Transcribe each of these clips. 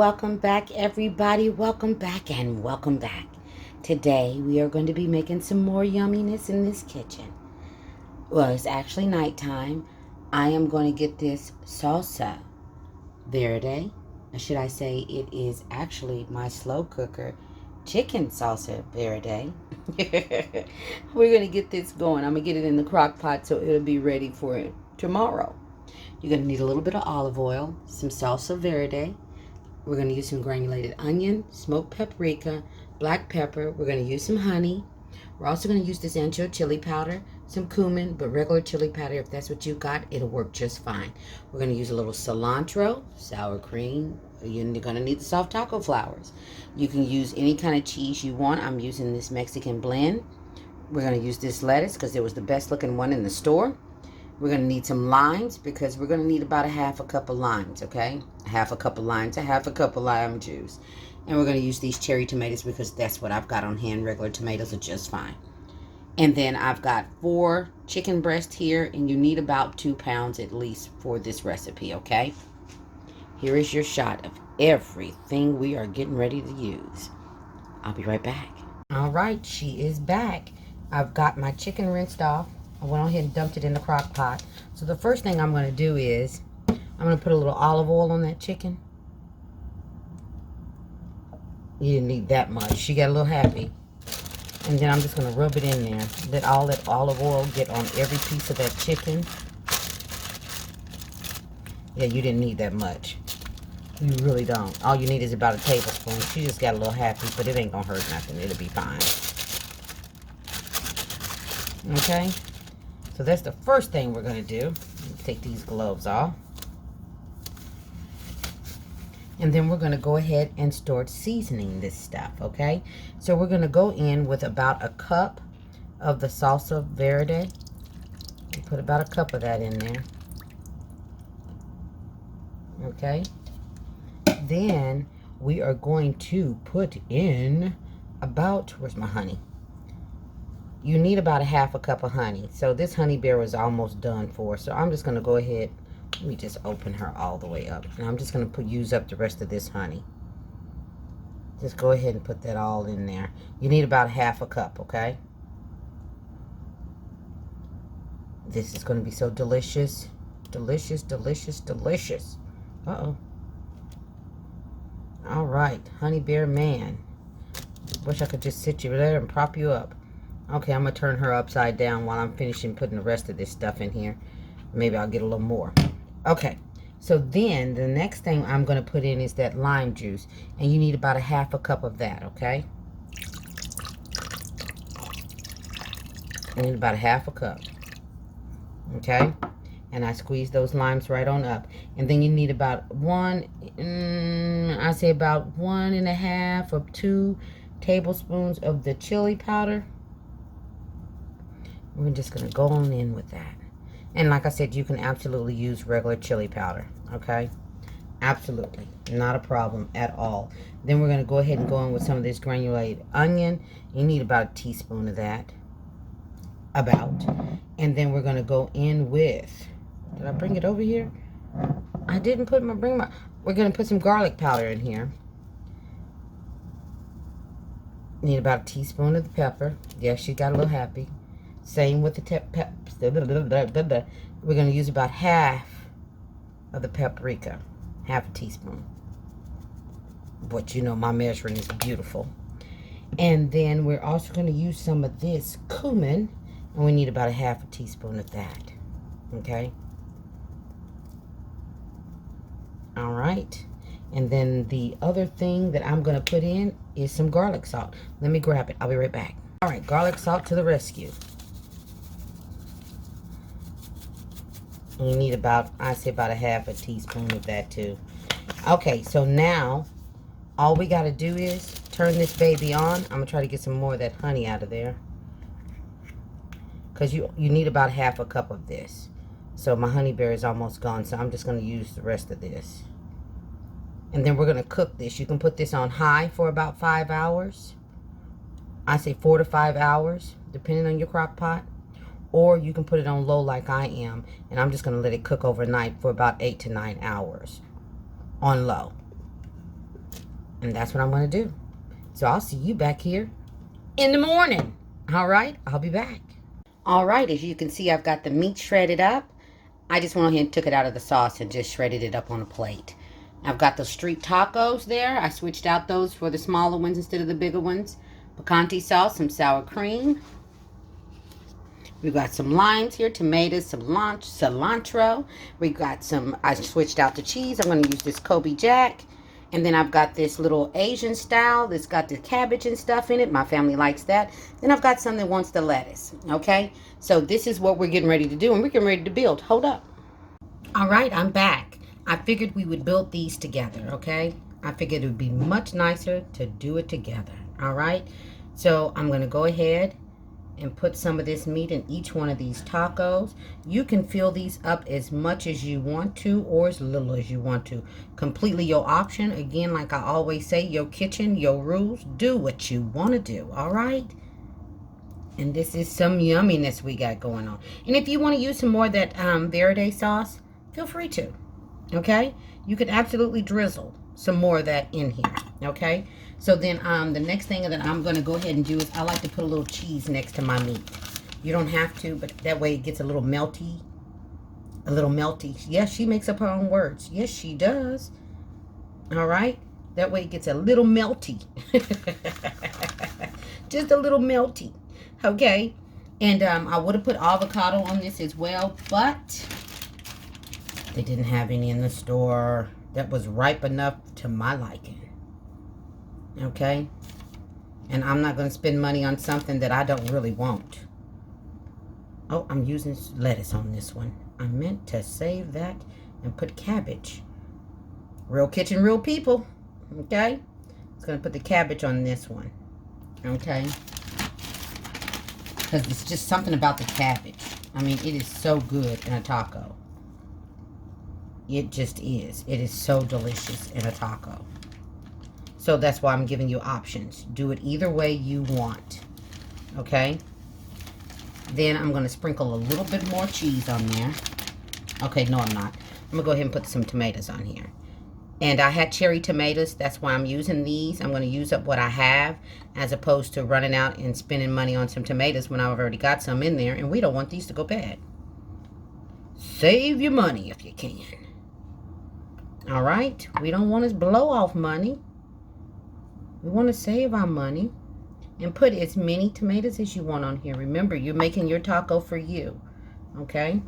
welcome back, everybody. Welcome back and welcome back. Today, we are going to be making some more yumminess in this kitchen. Well, it's actually nighttime. I am going to get this salsa verde. Or should I say, it is actually my slow cooker chicken salsa verde. We're going to get this going. I'm going to get it in the crock pot so it'll be ready for tomorrow. You're going to need a little bit of olive oil, some salsa verde. We're going to use some granulated onion, smoked paprika, black pepper. We're going to use some honey. We're also going to use this ancho chili powder, some cumin, but regular chili powder, if that's what you got, it'll work just fine. We're going to use a little cilantro, sour cream. You're going to need the soft taco flours. You can use any kind of cheese you want. I'm using this Mexican blend. We're going to use this lettuce because it was the best looking one in the store. We're going to need some limes because we're going to need about a half a cup of limes, okay? Half a cup of limes, a half a cup of lime juice. And we're going to use these cherry tomatoes because that's what I've got on hand. Regular tomatoes are just fine. And then I've got 4 chicken breasts here, and you need about 2 pounds at least for this recipe, okay? Here is your shot of everything we are getting ready to use. I'll be right back. All right, she is back. I've got my chicken rinsed off. I went ahead and dumped it in the crock pot. So the first thing I'm going to do is I'm going to put a little olive oil on that chicken. You didn't need that much. She got a little happy. And then I'm just going to rub it in there. Let all that olive oil get on every piece of that chicken. Yeah, you didn't need that much. You really don't. All you need is about a tablespoon. She just got a little happy, but it ain't going to hurt nothing. It'll be fine. Okay? So that's the first thing we're going to do. Take these gloves off. And then we're going to go ahead and start seasoning this stuff, okay? So we're going to go in with about a cup of the salsa verde. Put about a cup of that in there. Okay? Then we are going to put in about, where's my honey? You need about a half a cup of honey. So this honey bear is almost done for. So I'm just going to go ahead. Let me just open her all the way up. And I'm just going to use up the rest of this honey. Just go ahead and put that all in there. You need about half a cup, okay? This is going to be so delicious. Delicious, delicious, delicious. Uh-oh. All right, honey bear man. Wish I could just sit you there and prop you up. Okay, I'm going to turn her upside down while I'm finishing putting the rest of this stuff in here. Maybe I'll get a little more. Okay, so then the next thing I'm going to put in is that lime juice. And you need about a half a cup of that, okay? You need about a half a cup. Okay? And I squeeze those limes right on up. And then you need about I say about 1.5 or 2 tablespoons of the chili powder. We're just going to go on in with that. And like I said, you can absolutely use regular chili powder, okay? Absolutely. Not a problem at all. Then we're going to go ahead and go in with some of this granulated onion. You need about a teaspoon of that. About. And then we're going to go in with... Did I bring it over here? I didn't put my... We're going to put some garlic powder in here. Need about a teaspoon of the pepper. Yeah, she got a little happy. Same with the we're going to use about half of the paprika. Half a teaspoon. But you know my measuring is beautiful. And then we're also going to use some of this cumin. And we need about a half a teaspoon of that. Okay? All right. And then the other thing that I'm going to put in is some garlic salt. Let me grab it. I'll be right back. All right, garlic salt to the rescue. You need about, I say about a half a teaspoon of that too. Okay, so now all we got to do is turn this baby on. I'm going to try to get some more of that honey out of there. Because you need about half a cup of this. So my honey bear is almost gone, so I'm just going to use the rest of this. And then we're going to cook this. You can put this on high for about 5 hours. I say 4 to 5 hours, depending on your crock pot. Or you can put it on low like I am. And I'm just going to let it cook overnight for about 8 to 9 hours on low. And that's what I'm going to do. So I'll see you back here in the morning. All right, I'll be back. All right, as you can see, I've got the meat shredded up. I just went ahead and took it out of the sauce and just shredded it up on a plate. I've got the street tacos there. I switched out those for the smaller ones instead of the bigger ones. Picante sauce, some sour cream. We've got some limes here, tomatoes, some cilantro. We got some, I switched out the cheese. I'm going to use this Kobe Jack. And then I've got this little Asian style that's got the cabbage and stuff in it. My family likes that. Then I've got some that wants the lettuce. Okay? So this is what we're getting ready to do. And we're getting ready to build. Hold up. All right, I'm back. I figured we would build these together. Okay? I figured it would be much nicer to do it together. All right? So I'm going to go ahead and put some of this meat in each one of these tacos. You can fill these up as much as you want to or as little as you want to. Completely your option. Again, like I always say, your kitchen, your rules. Do what you want to do, all right? And this is some yumminess we got going on. And if you want to use some more of that Verde sauce, feel free to, okay? You can absolutely drizzle some more of that in here, okay? So then the next thing that I'm going to go ahead and do is I like to put a little cheese next to my meat. You don't have to, but that way it gets a little melty. A little melty. Yes, she makes up her own words. Yes, she does. All right? That way it gets a little melty. Just a little melty. Okay? And I would have put avocado on this as well, but they didn't have any in the store that was ripe enough to my liking. Okay? And I'm not going to spend money on something that I don't really want. Oh, I'm using lettuce on this one. I meant to save that and put cabbage. Real kitchen, real people. Okay? It's going to put the cabbage on this one. Okay? Because it's just something about the cabbage. I mean, it is so good in a taco. It just is. It is so delicious in a taco. So that's why I'm giving you options. Do it either way you want. Okay? Then I'm going to sprinkle a little bit more cheese on there. Okay, no, I'm not. I'm going to go ahead and put some tomatoes on here. And I had cherry tomatoes. That's why I'm using these. I'm going to use up what I have as opposed to running out and spending money on some tomatoes when I've already got some in there. And we don't want these to go bad. Save your money if you can. All right? We don't want to blow off money. We want to save our money and put as many tomatoes as you want on here. Remember, you're making your taco for you, okay?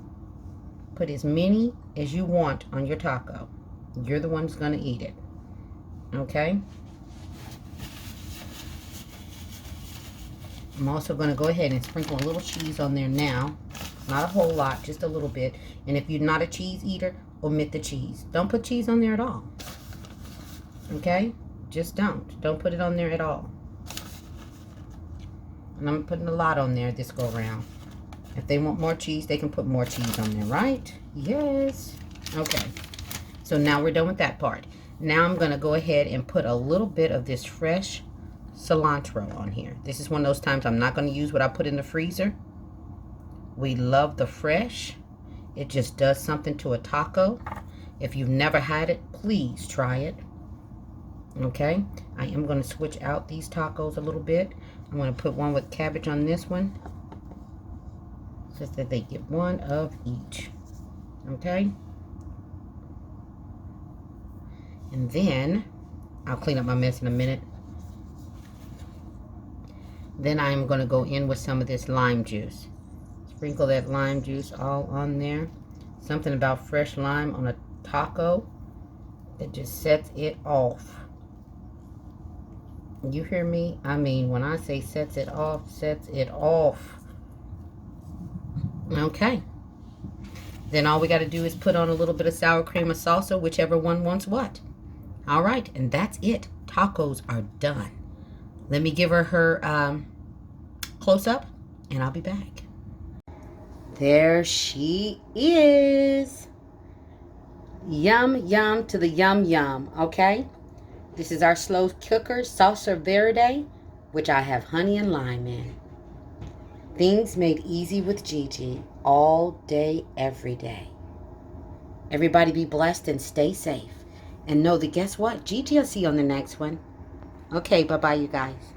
Put as many as you want on your taco. You're the one who's going to eat it, okay? I'm also going to go ahead and sprinkle a little cheese on there now. Not a whole lot, just a little bit. And if you're not a cheese eater, omit the cheese. Don't put cheese on there at all, okay? Just don't. Don't put it on there at all. And I'm putting a lot on there this go around. If they want more cheese, they can put more cheese on there, right? Yes. Okay. So now we're done with that part. Now I'm going to go ahead and put a little bit of this fresh cilantro on here. This is one of those times I'm not going to use what I put in the freezer. We love the fresh. It just does something to a taco. If you've never had it, please try it. Okay, I am going to switch out these tacos a little bit. I'm going to put one with cabbage on this one, just that they get one of each. Okay, and then I'll clean up my mess in a minute. Then I'm going to go in with some of this lime juice. Sprinkle that lime juice all on there. Something about fresh lime on a taco that just sets it off. You hear me? I mean, when I say sets it off, sets it off. Okay. Then all we got to do is put on a little bit of sour cream or salsa, whichever one wants what. All right, and that's it. Tacos are done. Let me give her close-up, and I'll be back. There she is. Yum, yum to the yum, yum, okay? This is our slow cooker, Salsa Verde, which I have honey and lime in. Things made easy with Gigi all day, every day. Everybody be blessed and stay safe. And know that guess what? Gigi will see you on the next one. Okay, bye-bye, you guys.